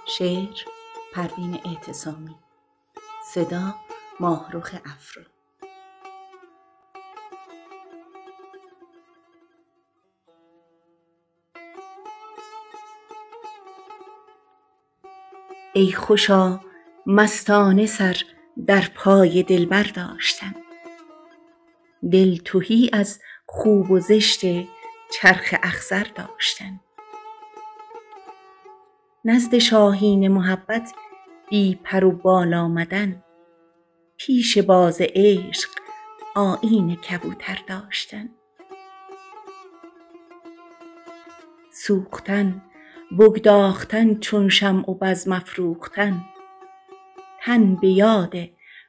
شعر پروین اعتصامی. صدا ماهرخ افرا. ای خوشا مستانه سر در پای دلبر داشتن، دل تهی از خوب و زشت چرخ اخضر داشتن. نزد شاهین محبت بی پر و بال آمدن، پیش باز عشق آیین کبوتر داشتن. سوختن بگداختن چون شمع و بزم افروختن، تن به یاد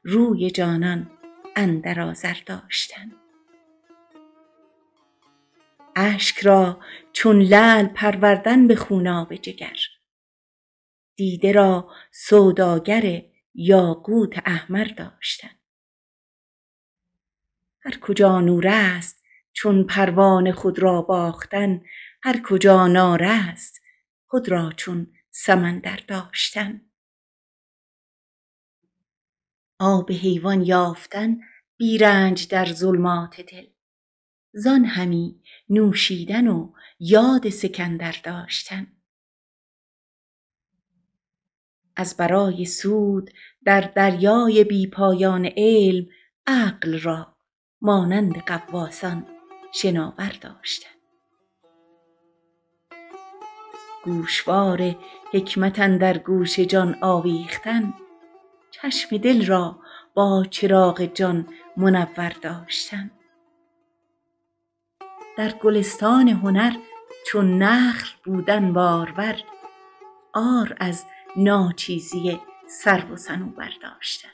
روی جانان اندر آذر داشتن. اشک را چون لعل پروردن به خوناب جگر، دیده را سوداگر یاقوت احمر داشتن. هر کجا نور است چون پروانه خود را باختن، هر کجا نار است خود را چون سمندر داشتن. آب حیوان یافتن بی رنج در ظلمات دل، زان همی نوشیدن و یاد سکندر داشتن. از برای سود در دریای بی پایان علم، عقل را مانند غواصان شناور داشتن. گوشوار حکمت اندر گوش جان آویختن، چشم دل را با چراغ جان منور داشتن. در گلستان هنر چون نخل بودن بارور، عار از ناچیزی سرو و صنوبر داشتن.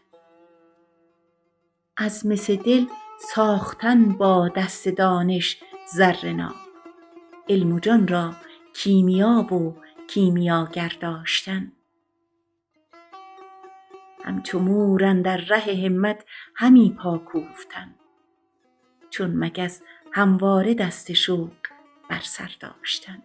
از مس دل ساختن با دست دانش زر ناب، علم و جان را کیمیا و کیمیاگر داشتن. همچو مور اندر ره همت همی پا کوفتن، چون مگس همواره دست شوق بر سر داشتن.